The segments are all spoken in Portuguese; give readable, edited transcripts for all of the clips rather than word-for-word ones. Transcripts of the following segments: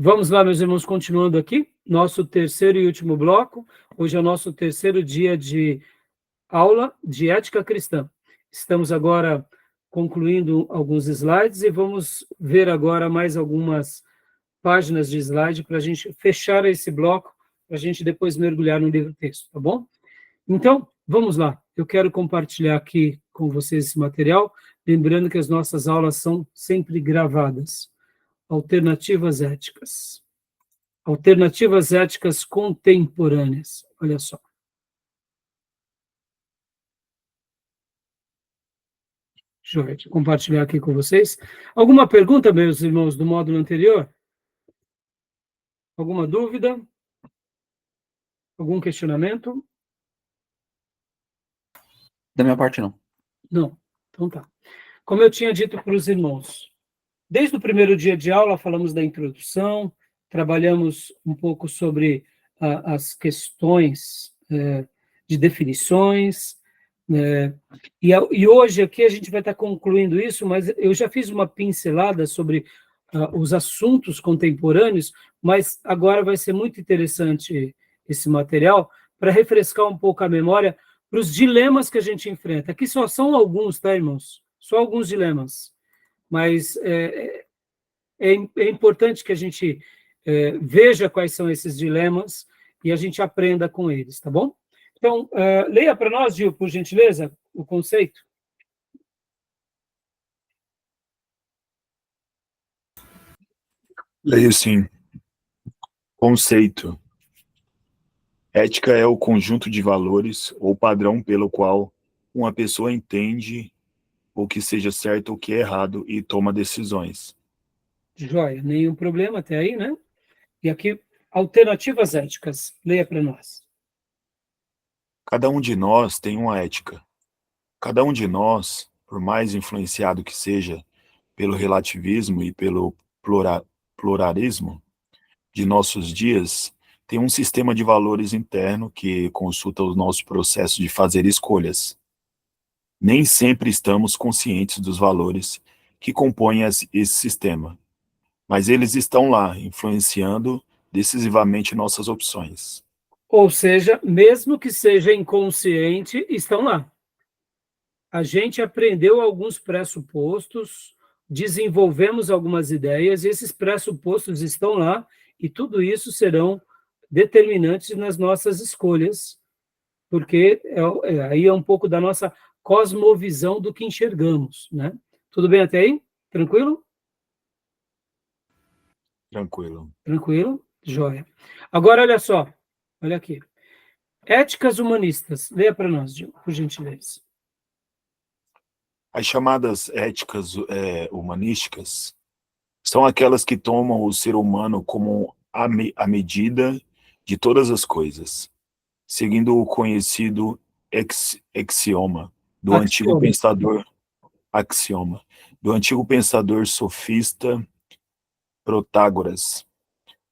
Vamos lá, meus irmãos, continuando aqui, nosso terceiro e último bloco. Hoje é o nosso terceiro dia de aula de ética cristã. Estamos agora concluindo alguns slides e vamos ver agora mais algumas páginas de slide para a gente fechar esse bloco, para a gente depois mergulhar no livro-texto, tá bom? Então, vamos lá. Eu quero compartilhar aqui com vocês esse material, lembrando que as nossas aulas são sempre gravadas. Alternativas éticas. Alternativas éticas contemporâneas. Olha só. Deixa eu compartilhar aqui com vocês. Alguma pergunta, meus irmãos, do módulo anterior? Alguma dúvida? Algum questionamento? Da minha parte, não. Não. Então tá. Como eu tinha dito para os irmãos, desde o primeiro dia de aula falamos da introdução, trabalhamos um pouco sobre as questões de definições, e hoje aqui a gente vai estar concluindo isso, mas eu já fiz uma pincelada sobre os assuntos contemporâneos, mas agora vai ser muito interessante esse material para refrescar um pouco a memória para os dilemas que a gente enfrenta. Aqui só são alguns, tá, irmãos? Só alguns dilemas. Mas é importante que a gente veja quais são esses dilemas e a gente aprenda com eles, tá bom? Então, leia para nós, Gil, por gentileza, o conceito. Leio sim. Conceito. Ética é o conjunto de valores ou padrão pelo qual uma pessoa entende o que seja certo ou o que é errado e toma decisões. Joia, nenhum problema até aí, né? E aqui, alternativas éticas. Leia para nós. Cada um de nós tem uma ética. Cada um de nós, por mais influenciado que seja pelo relativismo e pelo pluralismo de nossos dias, tem um sistema de valores interno que consulta o nosso processo de fazer escolhas. Nem sempre estamos conscientes dos valores que compõem esse sistema, mas eles estão lá, influenciando decisivamente nossas opções. Ou seja, mesmo que seja inconsciente, estão lá. A gente aprendeu alguns pressupostos, desenvolvemos algumas ideias, e esses pressupostos estão lá, e tudo isso serão determinantes nas nossas escolhas, porque aí é um pouco da nossa cosmovisão do que enxergamos, né? Tudo bem até aí? Tranquilo? Tranquilo. Tranquilo? Joia. Agora, olha só, olha aqui. Éticas humanistas. Leia para nós, Gil, por gentileza. As chamadas éticas humanísticas são aquelas que tomam o ser humano como a medida de todas as coisas, seguindo o conhecido axioma do antigo pensador sofista Protágoras,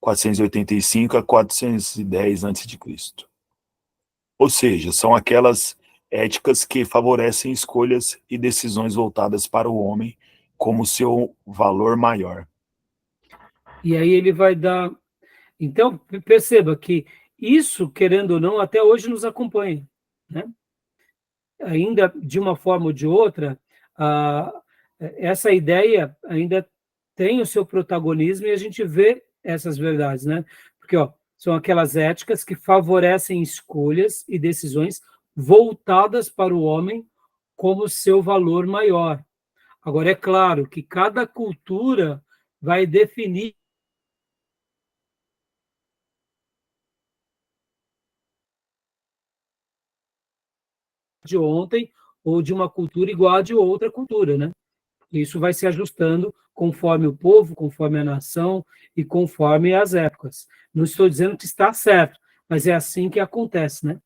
485 a 410 a.C. Ou seja, são aquelas éticas que favorecem escolhas e decisões voltadas para o homem como seu valor maior. E aí ele vai dar... Então, perceba que isso, querendo ou não, até hoje nos acompanha, né? Ainda, de uma forma ou de outra, essa ideia ainda tem o seu protagonismo e a gente vê essas verdades, né? Porque, são aquelas éticas que favorecem escolhas e decisões voltadas para o homem como seu valor maior. Agora, é claro que cada cultura vai definir de ontem ou de uma cultura igual a de outra cultura, né? Isso vai se ajustando conforme o povo, conforme a nação e conforme as épocas. Não estou dizendo que está certo, mas é assim que acontece, né?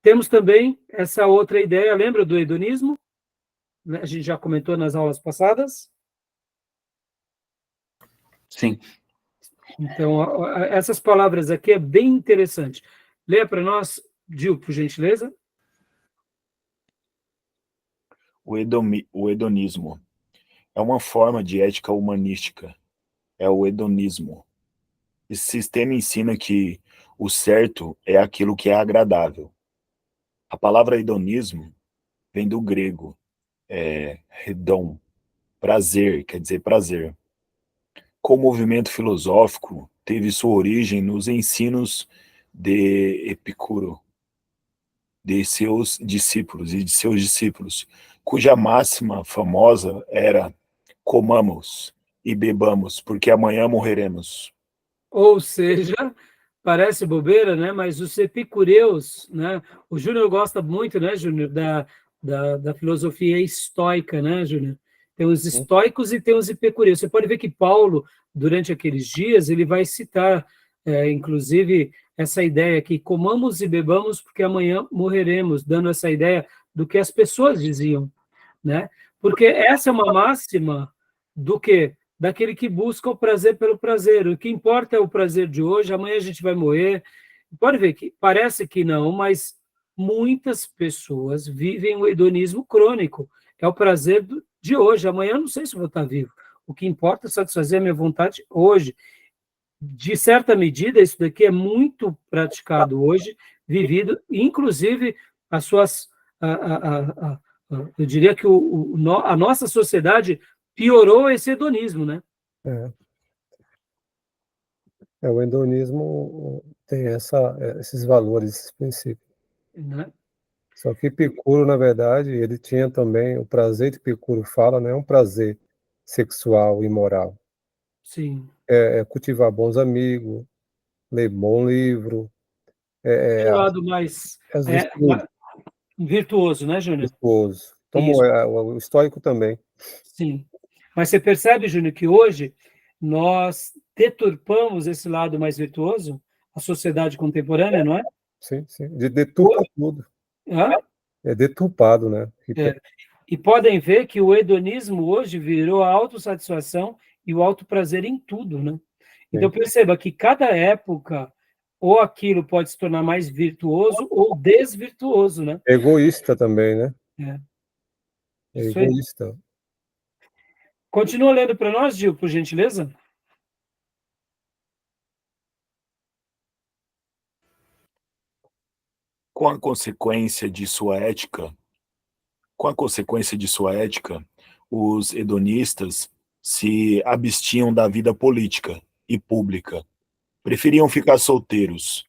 Temos também essa outra ideia, lembra do hedonismo? A gente já comentou nas aulas passadas. Sim. Então, essas palavras aqui é bem interessante. Leia para nós, Gil, por gentileza. O hedonismo é uma forma de ética humanística. É o hedonismo. Esse sistema ensina que o certo é aquilo que é agradável. A palavra hedonismo vem do grego, hedon, prazer, quer dizer prazer. Com o movimento filosófico, teve sua origem nos ensinos de Epicuro, de seus discípulos, cuja máxima famosa era: comamos e bebamos, porque amanhã morreremos. Ou seja, parece bobeira, né? Mas os epicureus, né? O Júnior gosta muito, né, Júnior, da filosofia estoica, né, Júnior? Tem os estoicos e tem os epicureus. Você pode ver que Paulo, durante aqueles dias, ele vai citar, inclusive, essa ideia que comamos e bebamos porque amanhã morreremos, dando essa ideia do que as pessoas diziam, né? Porque essa é uma máxima do quê? Daquele que busca o prazer pelo prazer. O que importa é o prazer de hoje, amanhã a gente vai morrer. Pode ver que parece que não, mas muitas pessoas vivem o hedonismo crônico. É o prazer de hoje, amanhã eu não sei se vou estar vivo. O que importa é satisfazer a minha vontade hoje. De certa medida, isso daqui é muito praticado hoje, vivido, inclusive as suas. Eu diria que a nossa sociedade piorou esse hedonismo, né? O hedonismo tem esses valores, esses princípios. Né? Só que Epicuro, na verdade, ele tinha também o prazer que Epicuro fala, não é um prazer sexual e moral. Sim. É cultivar bons amigos, ler bom livro. Tem um lado mais virtuoso, né, Júnior? Virtuoso. Como o estoico também. Sim. Mas você percebe, Júnior, que hoje nós deturpamos esse lado mais virtuoso, a sociedade contemporânea, não é? Sim, sim. Deturpa tudo. Hã? É deturpado, né? E podem ver que o hedonismo hoje virou a autossatisfação e o autoprazer em tudo, né? Então perceba que cada época ou aquilo pode se tornar mais virtuoso ou desvirtuoso, né? Egoísta também, né? É isso aí. Egoísta. Continua lendo para nós, Gil, por gentileza. Com a consequência de sua ética, os hedonistas se abstinham da vida política e pública. Preferiam ficar solteiros,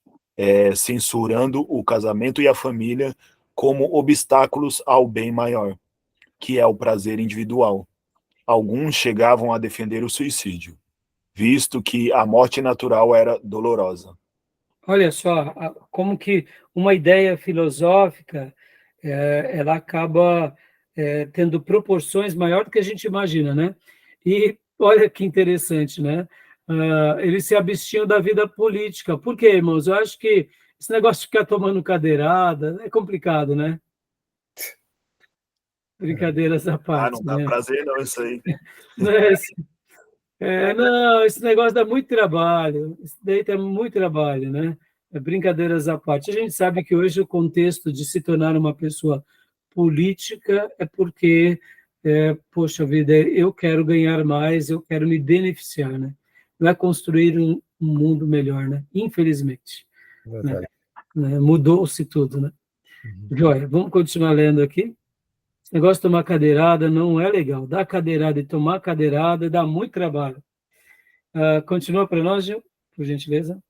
censurando o casamento e a família como obstáculos ao bem maior, que é o prazer individual. Alguns chegavam a defender o suicídio, visto que a morte natural era dolorosa. Olha só, como que uma ideia filosófica ela acaba tendo proporções maior do que a gente imagina, né? E olha que interessante, né? Eles se abstinham da vida política. Por quê, irmãos? Eu acho que esse negócio de ficar tomando cadeirada é complicado, né? Brincadeiras à parte, não dá né? prazer não, isso aí. Não, esse negócio dá muito trabalho, isso daí dá muito trabalho, né? Brincadeiras à parte. A gente sabe que hoje o contexto de se tornar uma pessoa política é porque, poxa vida, eu quero ganhar mais, eu quero me beneficiar, né? Não é construir um mundo melhor, né? Infelizmente. Né? Mudou-se tudo, né? Joia, vamos continuar lendo aqui. Esse negócio de tomar cadeirada não é legal. Dar cadeirada e tomar cadeirada dá muito trabalho. Continua para nós, Gil, por gentileza.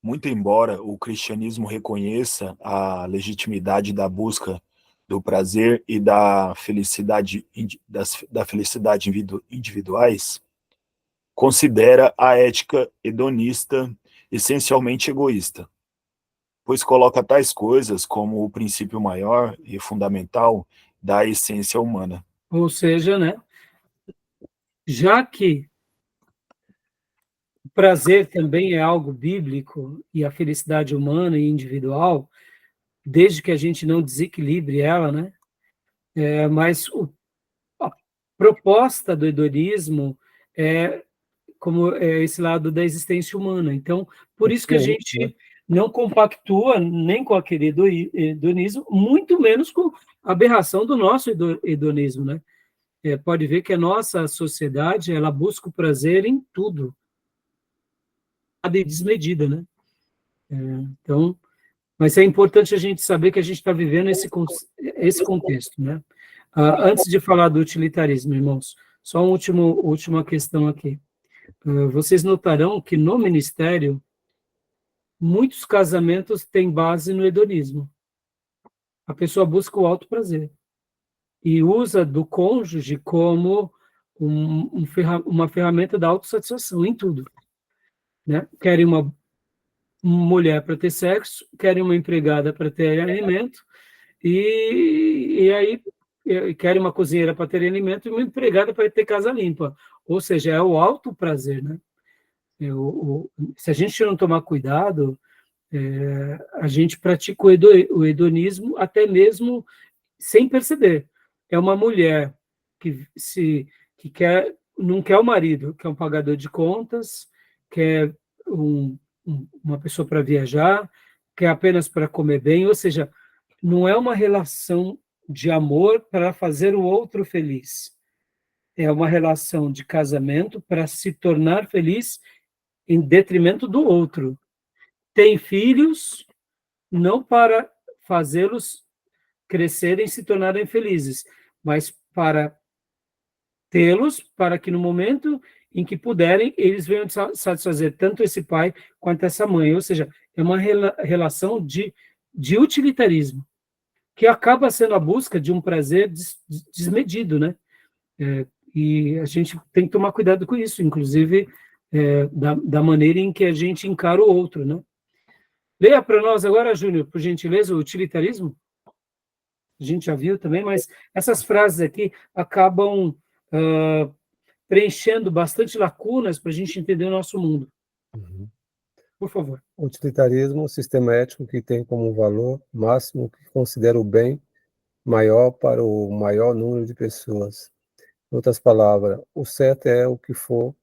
Muito embora o cristianismo reconheça a legitimidade da busca do prazer e da felicidade individuais, considera a ética hedonista essencialmente egoísta, pois coloca tais coisas como o princípio maior e fundamental da essência humana. Ou seja, né, já que o prazer também é algo bíblico e a felicidade humana e individual, desde que a gente não desequilibre ela, né? Mas a proposta do hedonismo é como esse lado da existência humana. Então, por isso que a gente não compactua nem com aquele hedonismo, muito menos com a aberração do nosso hedonismo, né? pode ver que a nossa sociedade, ela busca o prazer em tudo, de desmedida, né? Então, mas é importante a gente saber que a gente está vivendo esse contexto, né? Antes de falar do utilitarismo, irmãos, só uma última questão aqui. Vocês notarão que no ministério, muitos casamentos têm base no hedonismo. A pessoa busca o alto prazer e usa do cônjuge como uma ferramenta da autossatisfação em tudo, né? Querem uma mulher para ter sexo, querem uma empregada para ter alimento, e aí querem uma cozinheira para ter alimento e uma empregada para ter casa limpa. Ou seja, é o alto prazer, né? Se a gente não tomar cuidado, a gente pratica o hedonismo até mesmo sem perceber. É uma mulher que não quer o marido, quer um pagador de contas, quer uma pessoa para viajar, quer apenas para comer bem, ou seja, não é uma relação de amor para fazer o outro feliz. É uma relação de casamento para se tornar feliz em detrimento do outro. Tem filhos não para fazê-los crescerem e se tornarem felizes, mas para tê-los, para que no momento em que puderem, eles venham satisfazer tanto esse pai quanto essa mãe. Ou seja, é uma relação de utilitarismo, que acaba sendo a busca de um prazer desmedido, né? E a gente tem que tomar cuidado com isso, inclusive da maneira em que a gente encara o outro, né? Leia para nós agora, Júnior, por gentileza, o utilitarismo. A gente já viu também, mas essas frases aqui acabam preenchendo bastante lacunas para a gente entender o nosso mundo. Uhum. Por favor. O utilitarismo é um sistema ético que tem como valor máximo que considera o bem maior para o maior número de pessoas. Em outras palavras, o certo é o que for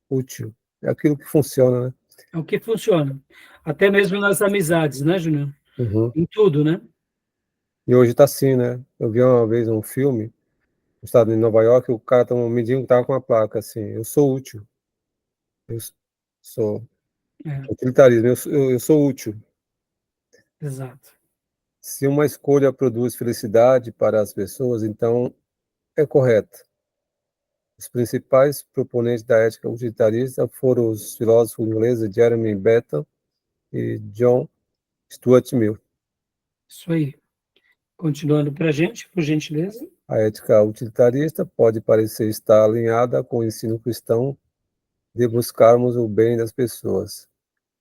útil, é aquilo que funciona, né? É o que funciona. Até mesmo nas amizades, né, Júnior? Uhum. Em tudo, né? E hoje tá assim, né? Eu vi uma vez um filme, no estado de Nova York, o cara um mendigo tava com uma placa assim, eu sou útil, eu sou utilitarismo, eu sou útil. Exato. Se uma escolha produz felicidade para as pessoas, então é correta. Os principais proponentes da ética utilitarista foram os filósofos ingleses Jeremy Bentham e John Stuart Mill. Isso aí. Continuando para a gente, por gentileza. A ética utilitarista pode parecer estar alinhada com o ensino cristão de buscarmos o bem das pessoas.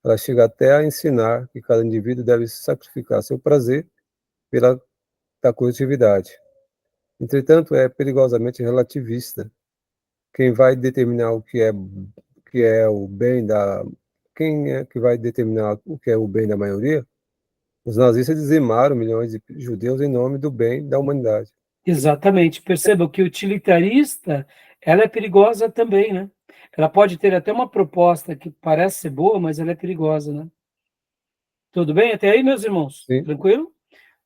Ela chega até a ensinar que cada indivíduo deve sacrificar seu prazer pela da coletividade. Entretanto, é perigosamente relativista. Quem vai determinar que é o bem da quem é que vai determinar o que é o bem da maioria? Os nazistas dizimaram milhões de judeus em nome do bem da humanidade. Exatamente. Percebam que utilitarista, ela é perigosa também, né? Ela pode ter até uma proposta que parece ser boa, mas ela é perigosa, né? Tudo bem até aí, meus irmãos? Sim. Tranquilo?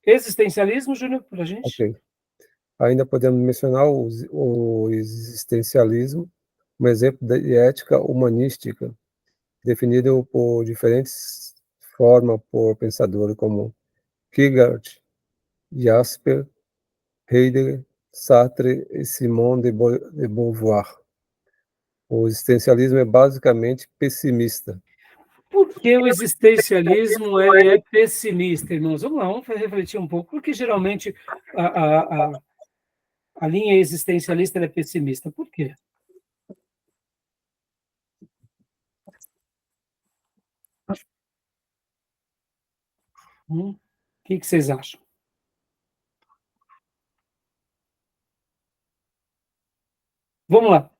Existencialismo, Júnior, para a gente? Ok. Ainda podemos mencionar o existencialismo, um exemplo de ética humanística, definido por diferentes formas por pensadores como Kierkegaard, Jasper, Heidegger, Sartre e Simone de Beauvoir. O existencialismo é basicamente pessimista. Por que o existencialismo é pessimista, irmãos? Vamos lá, vamos refletir um pouco. Porque geralmente a linha existencialista é pessimista. Por quê? O que vocês acham? Vamos lá.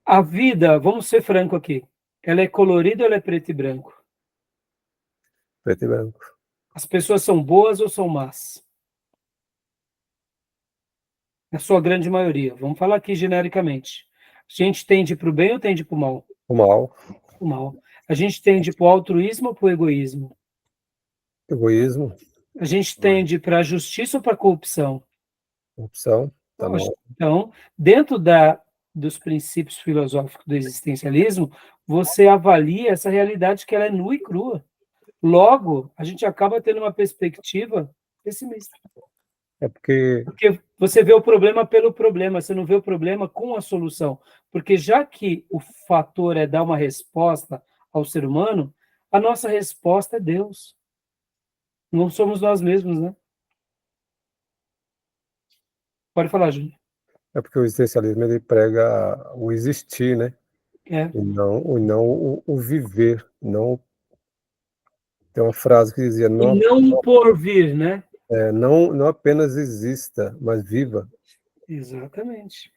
A vida, vamos ser franco aqui, ela é colorida ou ela é preto e branco? Preto e branco. As pessoas são boas ou são más? Na sua grande maioria. Vamos falar aqui genericamente. A gente tende para o bem ou tende para o mal? O mal, O mal. A gente tende para o altruísmo ou para o egoísmo? egoísmo, A gente tende para a justiça ou para a corrupção? corrupção, Tá no... Então, dentro dos princípios filosóficos do existencialismo, você avalia essa realidade que ela é nua e crua. Logo, a gente acaba tendo uma perspectiva pessimista. É porque Porque você vê o problema pelo problema, você não vê o problema com a solução. Porque já que o fator é dar uma resposta ao ser humano, a nossa resposta é Deus. Não somos nós mesmos, né? Pode falar, Júnior. o existencialismo ele prega o existir, né? É. E não o viver. Não, tem uma frase que dizia: E não por vir, né? não apenas exista, mas viva. Exatamente.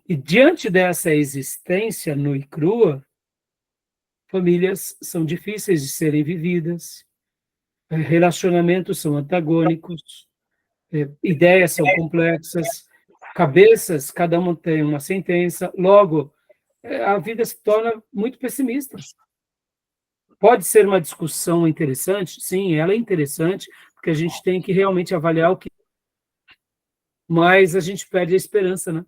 E diante dessa existência nua e crua, famílias são difíceis de serem vividas, relacionamentos são antagônicos, ideias são complexas, cabeças, cada uma tem uma sentença, logo, a vida se torna muito pessimista. Pode ser uma discussão interessante? Sim, ela é interessante, porque a gente tem que realmente avaliar o que... Mas a gente perde a esperança, né?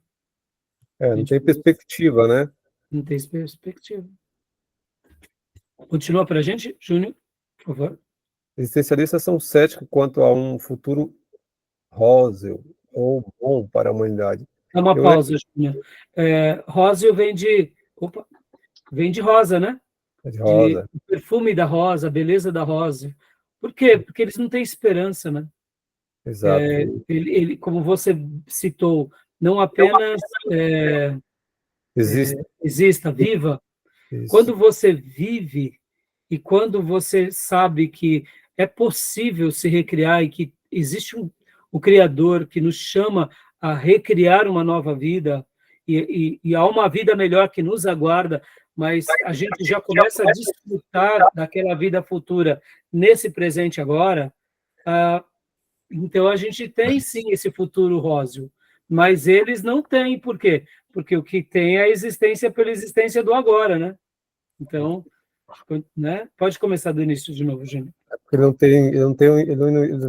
Não tem perspectiva, né? Não tem perspectiva. Continua para a gente, Júnior, por favor. Existencialistas são céticos quanto a um futuro róseo ou bom para a humanidade. Dá uma pausa, Júnior. Róseo vem de... Opa, vem de rosa, né? De rosa. O perfume da rosa, a beleza da rosa. Por quê? Porque eles não têm esperança, né? Exato. Ele, como você citou, não apenas exista, viva. Isso. Quando você vive e quando você sabe que é possível se recriar e que existe o Criador que nos chama a recriar uma nova vida e há uma vida melhor que nos aguarda, mas a gente já começa a desfrutar daquela vida futura nesse presente agora, então a gente tem sim esse futuro róseo, mas eles não têm, por quê? Porque o que tem é a existência pela existência do agora, né? Então, né? Pode começar do início de novo, Júnior.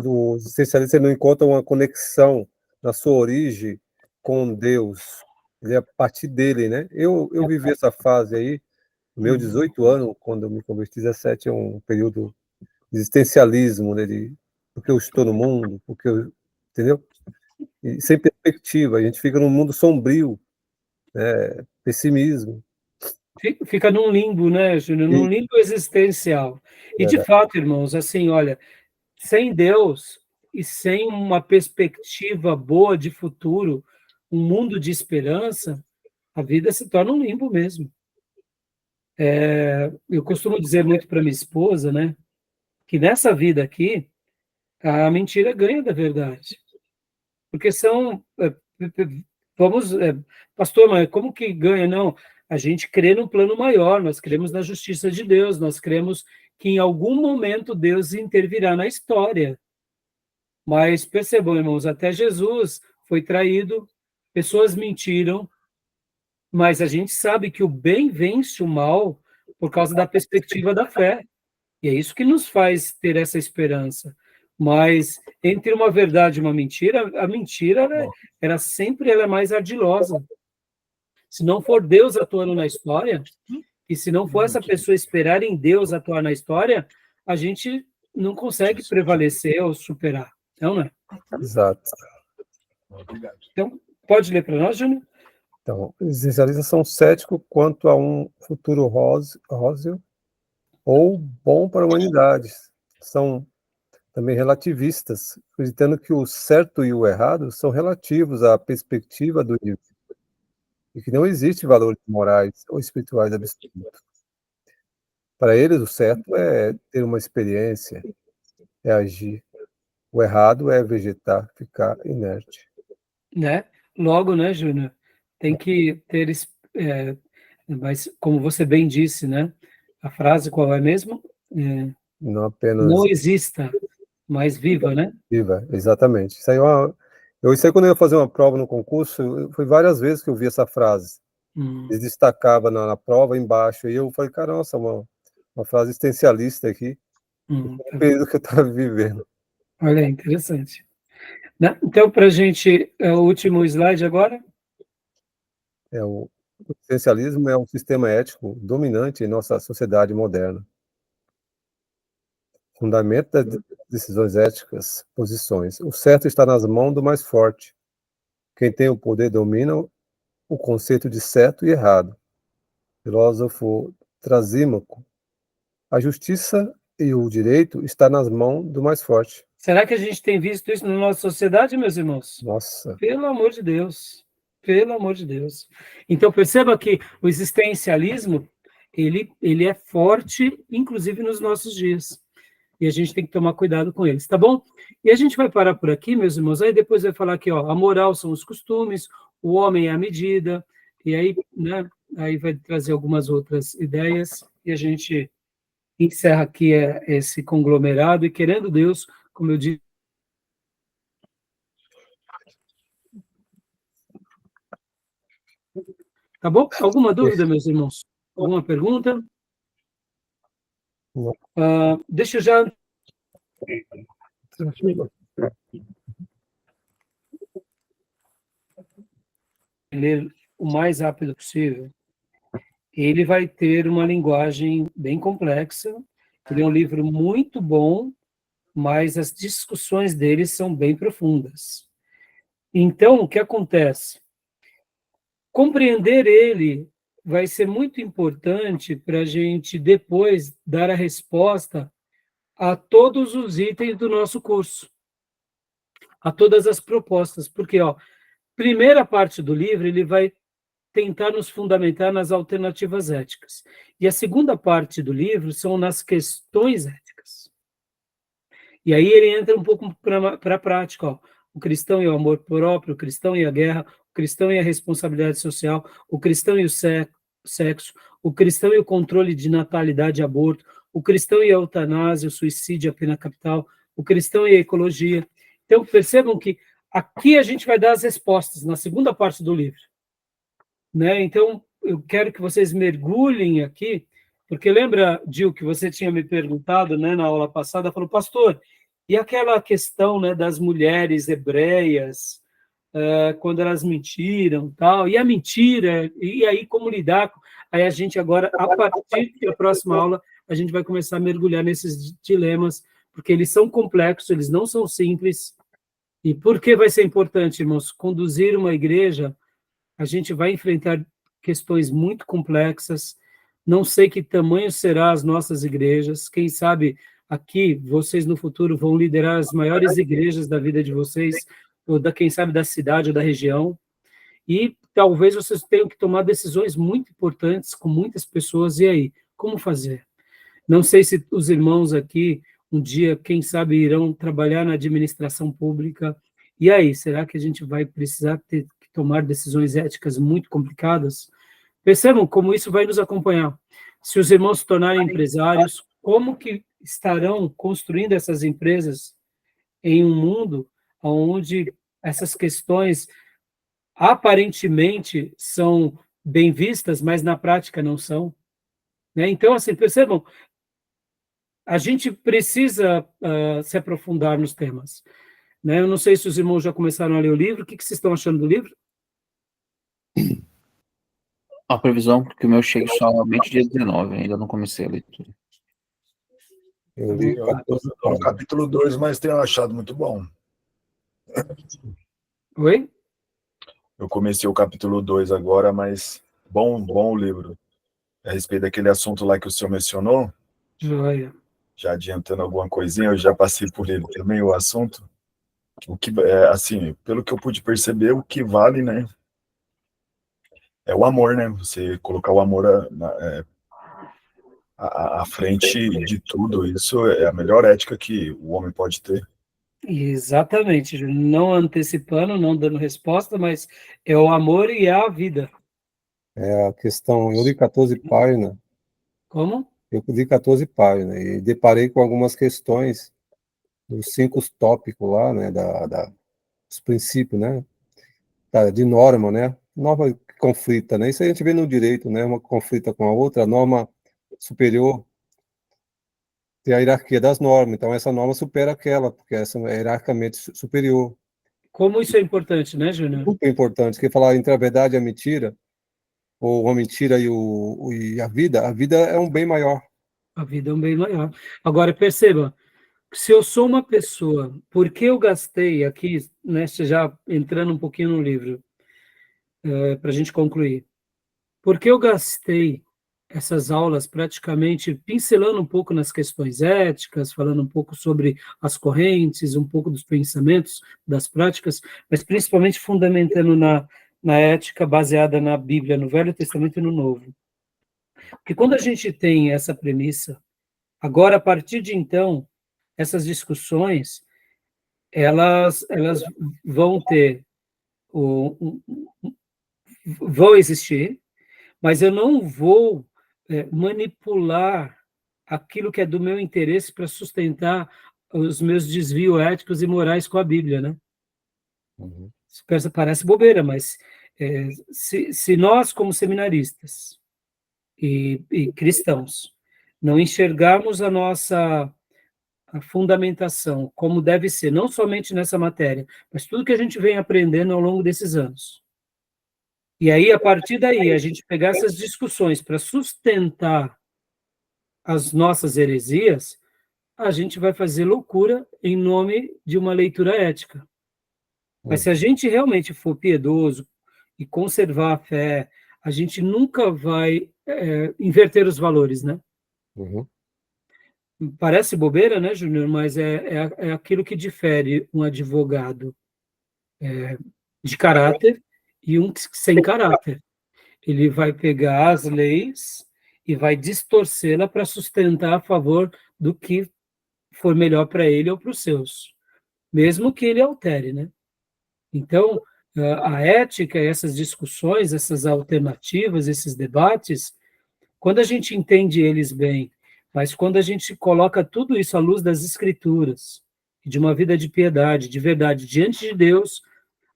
O existencialista não encontra uma conexão na sua origem com Deus. Ele é a partir dele, né? Eu vivi essa fase aí, meus 18 anos, quando eu me converti, 17 é um período de existencialismo, né? Porque eu estou no mundo, entendeu? E sem perspectiva, a gente fica num mundo sombrio, né? Pessimismo. Fica num limbo, né, Júnior? Num limbo existencial. E, de fato, irmãos, assim, olha, sem Deus e sem uma perspectiva boa de futuro, um mundo de esperança, a vida se torna um limbo mesmo. Eu costumo dizer muito para minha esposa, né, que nessa vida aqui, a mentira ganha da verdade. Porque pastor, mas como que ganha? Não, a gente crê no plano maior, nós cremos na justiça de Deus, nós cremos que em algum momento Deus intervirá na história. Mas percebam, irmãos, até Jesus foi traído, pessoas mentiram, mas a gente sabe que o bem vence o mal por causa da perspectiva da fé. E é isso que nos faz ter essa esperança. Mas entre uma verdade e uma mentira, a mentira ela sempre é mais ardilosa. Se não for Deus atuando na história, e se não for essa pessoa esperar em Deus atuar na história, a gente não consegue prevalecer ou superar. Não é? Exato. Então, pode ler para nós, Júnior? Então, os existencialistas são céticos quanto a um futuro róseo ou bom para a humanidade. São também relativistas, acreditando que o certo e o errado são relativos à perspectiva do indivíduo e que não existe valores morais ou espirituais absolutos. Para eles, o certo é ter uma experiência, é agir. O errado é vegetar, ficar inerte. Né? Logo, né, Júnior? Tem que ter... mas, como você bem disse, né? A frase qual é mesmo? Não apenas... Não exista, mas viva, né? Viva, exatamente. Isso aí, quando eu ia fazer uma prova no concurso, foi várias vezes que eu vi essa frase. Eles destacavam na prova embaixo, e eu falei, cara, nossa, uma frase existencialista aqui, no período que eu estava vivendo. Olha, interessante. Né? Então, para a gente, o último slide agora. O existencialismo é um sistema ético dominante em nossa sociedade moderna. Fundamento das decisões éticas, posições. O certo está nas mãos do mais forte. Quem tem o poder domina o conceito de certo e errado. Filósofo Trasímaco. A justiça e o direito está nas mãos do mais forte. Será que a gente tem visto isso na nossa sociedade, meus irmãos? Nossa. Pelo amor de Deus. Pelo amor de Deus. Então, perceba que o existencialismo, ele é forte, inclusive nos nossos dias. E a gente tem que tomar cuidado com eles, tá bom? E a gente vai parar por aqui, meus irmãos, aí depois vai falar aqui, ó, a moral são os costumes, o homem é a medida, e aí, né, aí vai trazer algumas outras ideias, e a gente encerra aqui esse conglomerado, e querendo Deus, como eu disse. Tá bom? Alguma dúvida, meus irmãos? Alguma pergunta? Deixa eu já... ler o mais rápido possível. Ele vai ter uma linguagem bem complexa, ele é um livro muito bom, mas as discussões dele são bem profundas. Então, o que acontece? Compreender ele vai ser muito importante para a gente depois dar a resposta a todos os itens do nosso curso, a todas as propostas, porque, ó, primeira parte do livro, ele vai tentar nos fundamentar nas alternativas éticas. E a segunda parte do livro são nas questões éticas. E aí ele entra um pouco para a prática, ó. O cristão e o amor próprio, o cristão e a guerra, o cristão e a responsabilidade social, o cristão e o sexo, o cristão e o controle de natalidade e aborto, o cristão e a eutanásia, o suicídio, a pena capital, o cristão e a ecologia. Então, percebam que aqui a gente vai dar as respostas, na segunda parte do livro. Né? Então, eu quero que vocês mergulhem aqui, porque lembra, Gil, que você tinha me perguntado, né, na aula passada, falou, pastor, e aquela questão, né, das mulheres hebreias, quando elas mentiram, tal, e a mentira, e aí como lidar com... Aí a gente agora, a partir da próxima aula, a gente vai começar a mergulhar nesses dilemas, porque eles são complexos, eles não são simples. E por que vai ser importante, irmãos? Conduzir uma igreja, a gente vai enfrentar questões muito complexas, não sei que tamanho serão as nossas igrejas, quem sabe aqui vocês no futuro vão liderar as maiores igrejas da vida de vocês, ou quem sabe da cidade ou da região, e talvez vocês tenham que tomar decisões muito importantes com muitas pessoas, e aí, como fazer? Não sei se os irmãos aqui, um dia, quem sabe, irão trabalhar na administração pública, e aí, será que a gente vai precisar tomar decisões éticas muito complicadas? Percebam como isso vai nos acompanhar. Se os irmãos se tornarem empresários, como que estarão construindo essas empresas em um mundo onde essas questões aparentemente são bem vistas, mas na prática não são? Né? Então, assim, percebam, a gente precisa se aprofundar nos temas. Né? Eu não sei se os irmãos já começaram a ler o livro, o que vocês estão achando do livro? A previsão que o meu chegue somente dia 19, ainda não comecei a leitura. Eu li o capítulo 2, mas tenho achado muito bom. Oi? Eu comecei o capítulo 2 agora, mas bom o livro. A respeito daquele assunto lá que o senhor mencionou, Joia. já adiantando alguma coisinha, eu já passei por ele também, o assunto. O que, assim, pelo que eu pude perceber, o que vale, né, é o amor, né? Você colocar o amor à frente de tudo, isso é a melhor ética que o homem pode ter. Exatamente, não antecipando, não dando resposta, mas é o amor e a vida. É a questão, eu li 14 páginas, Como? eu li 14 páginas e deparei com algumas questões dos 5 tópicos lá, né, dos princípios, né, de norma, né, norma que conflita, né, isso a gente vê no direito, né, uma conflita com a outra, a norma superior tem a hierarquia das normas, então essa norma supera aquela, porque essa é hierarquicamente superior. Como isso é importante, né, Júnior? Super importante, que falar entre a verdade e a mentira, ou a mentira e a vida é um bem maior. A vida é um bem maior. Agora, perceba, se eu sou uma pessoa, por que eu gastei aqui, né, já entrando um pouquinho no livro, para a gente concluir, por que eu gastei essas aulas praticamente pincelando um pouco nas questões éticas, falando um pouco sobre as correntes, um pouco dos pensamentos, das práticas, mas principalmente fundamentando na ética baseada na Bíblia, no Velho Testamento e no Novo. Porque quando a gente tem essa premissa, agora, a partir de então, essas discussões, elas vão ter, vão existir, mas eu não vou manipular aquilo que é do meu interesse para sustentar os meus desvios éticos e morais com a Bíblia, né? Uhum. Isso parece bobeira, mas se nós, como seminaristas e cristãos, não enxergarmos a nossa fundamentação como deve ser, não somente nessa matéria, mas tudo que a gente vem aprendendo ao longo desses anos, e aí, a partir daí, a gente pegar essas discussões para sustentar as nossas heresias, a gente vai fazer loucura em nome de uma leitura ética. Mas se a gente realmente for piedoso e conservar a fé, a gente nunca vai inverter os valores, né? Uhum. Parece bobeira, né, Júnior? Mas é aquilo que difere um advogado de caráter e um sem caráter. Ele vai pegar as leis e vai distorcê-la para sustentar a favor do que for melhor para ele ou para os seus, mesmo que ele altere, né? Então, a ética, essas discussões, essas alternativas, esses debates, quando a gente entende eles bem, mas quando a gente coloca tudo isso à luz das Escrituras, de uma vida de piedade, de verdade, diante de Deus,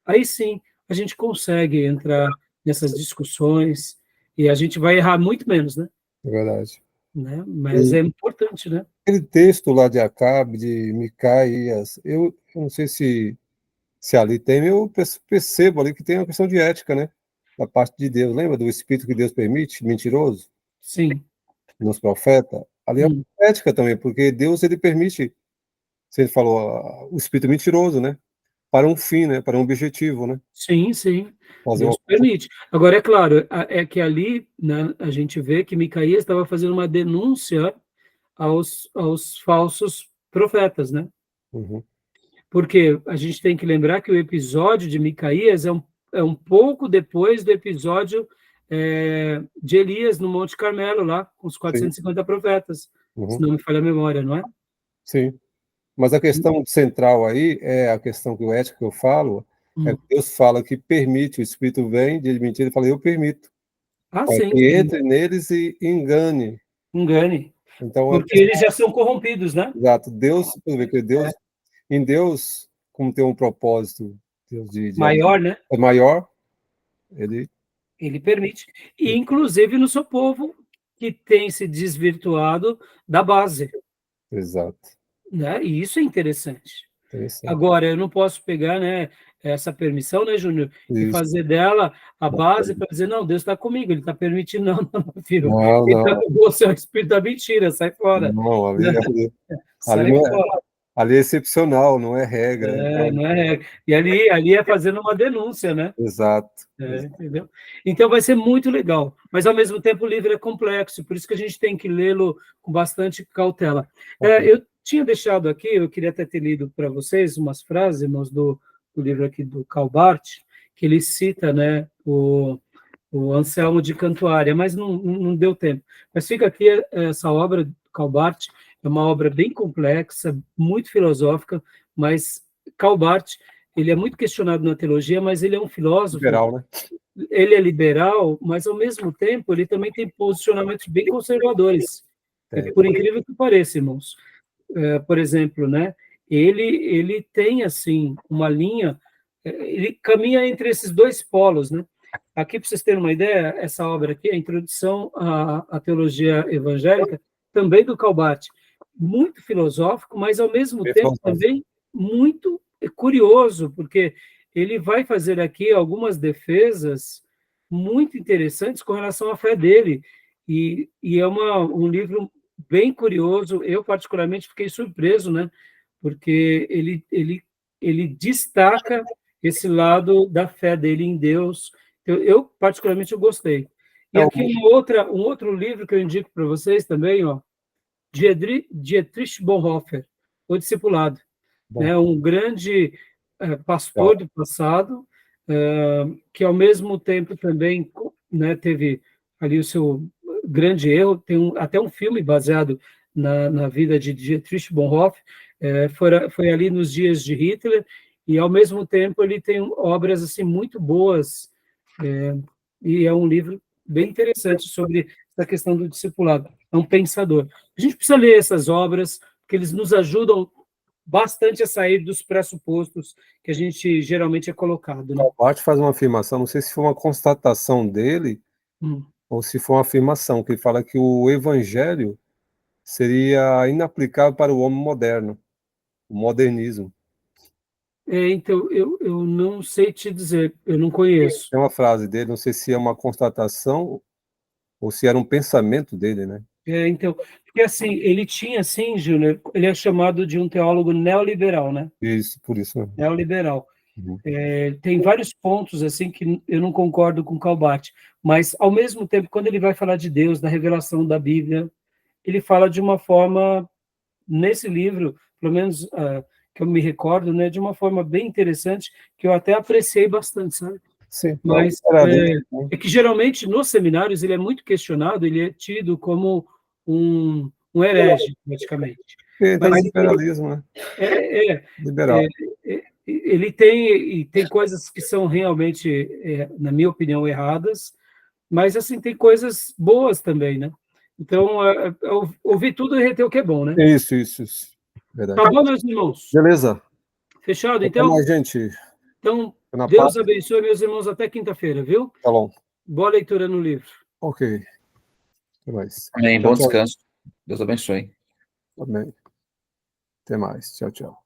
aí sim a gente consegue entrar nessas discussões e a gente vai errar muito menos, né? É verdade. Né? Mas é importante, né? Aquele texto lá de Acabe, de Micaías, eu não sei se ali tem, eu percebo ali que tem uma questão de ética, né? Da parte de Deus. Lembra do espírito que Deus permite, mentiroso, Sim. nos profetas? Ali é uma ética também, porque Deus, ele permite, se ele falou, o espírito mentiroso, né? Para um fim, né? Para um objetivo, né? Sim, sim. Fazer Deus permite. Agora, é claro, é que ali, né, a gente vê que Micaías estava fazendo uma denúncia aos falsos profetas, né? Uhum. Porque a gente tem que lembrar que o episódio de Micaías é um pouco depois do episódio de Elias no Monte Carmelo, lá, com os 450 profetas, se não me falha a memória, não é? Sim. Mas a questão central aí é a questão que o ético que eu falo, é que Deus fala que permite, o Espírito vem de mentira e fala, eu permito. Ah, Para sim. que entre neles e engane. Engane. Então, Porque eles já são corrompidos, né? exato. Deus, porque Deus, em Deus, como tem um propósito Deus Maior, né? é maior, ele permite. E, inclusive, no seu povo, que tem se desvirtuado da base. exato. Né? E isso é interessante. Interessante. Agora, eu não posso pegar, né, essa permissão, né, Júnior, e Isso. fazer dela a base para dizer, não, Deus está comigo, ele está permitindo, não, filho. Não, Ele está com você, é o espírito da mentira, sai fora. não, Sai fora. ali é excepcional, não é regra. Então, Não é regra. E ali é fazendo uma denúncia, né? exato. Entendeu? Então vai ser muito legal, mas ao mesmo tempo o livro é complexo, por isso que a gente tem que lê-lo com bastante cautela. Eu tinha deixado aqui, eu queria até ter lido para vocês umas frases, irmãos, do livro aqui do Calbart, que ele cita, né, o Anselmo de Cantuária, mas não deu tempo. Mas fica aqui essa obra do Calbart, é uma obra bem complexa, muito filosófica, mas Calbart, ele é muito questionado na teologia, mas ele é um filósofo. Liberal, né? Ele é liberal, mas ao mesmo tempo ele também tem posicionamentos bem conservadores. Por incrível que pareça, irmãos. Por exemplo, né? Ele tem assim uma linha, ele caminha entre esses dois polos, né? Aqui, para vocês terem uma ideia, essa obra aqui, a Introdução à Teologia Evangélica, também do Calbart, muito filosófico, mas ao mesmo tempo também muito é curioso, porque ele vai fazer aqui algumas defesas muito interessantes com relação à fé dele, e é um livro bem curioso. Eu, particularmente, fiquei surpreso, né? Porque ele destaca esse lado da fé dele em Deus. Eu particularmente, eu gostei. E É o- aqui um outro livro que eu indico para vocês também, ó, Dietrich Bonhoeffer, O Discipulado, Bom, né, um grande pastor legal. do passado, que ao mesmo tempo também, né, teve ali o seu grande erro. Tem até um filme baseado na vida de Dietrich Bonhoeffer. Foi ali nos dias de Hitler, e ao mesmo tempo ele tem obras assim muito boas, e é um livro bem interessante sobre essa questão do discipulado. É um pensador. A gente precisa ler essas obras, porque eles nos ajudam bastante a sair dos pressupostos que a gente geralmente é colocado, né? Calbart faz uma afirmação, não sei se foi uma constatação dele Hum. ou se foi uma afirmação, que ele fala que o evangelho seria inaplicável para o homem moderno, o modernismo. Então, eu não sei te dizer, eu não conheço. Tem uma frase dele, não sei se é uma constatação ou se era um pensamento dele, né? Então, porque assim, ele tinha, assim, Júnior, ele é chamado de um teólogo neoliberal, né? Isso, por isso mesmo. Neoliberal. Uhum. Tem vários pontos assim que eu não concordo com Calbart, mas ao mesmo tempo, quando ele vai falar de Deus, da revelação da Bíblia, ele fala de uma forma, nesse livro, pelo menos que eu me recordo, né, de uma forma bem interessante, que eu até apreciei bastante, sabe? Sim, Mas liberalismo, né? é que geralmente nos seminários ele é muito questionado, ele é tido como um herege, praticamente. Porque Mas também liberalismo, né? é, é, Liberal. ele tem coisas que são realmente, na minha opinião, erradas, mas assim tem coisas boas também, né? Então, ouvir tudo e reter o que é bom, né? Isso. Verdade. Tá bom, meus irmãos? Beleza. Fechado, Até então? mais, gente. Então, Fica na paz. Deus abençoe, meus irmãos, até quinta-feira, viu? Tá bom. Boa leitura no livro. Ok. Até mais. Amém. Tchau, Bom tchau. descanso. Deus abençoe. Amém. Até mais. Tchau, tchau.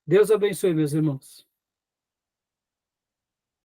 Deus abençoe, meus irmãos.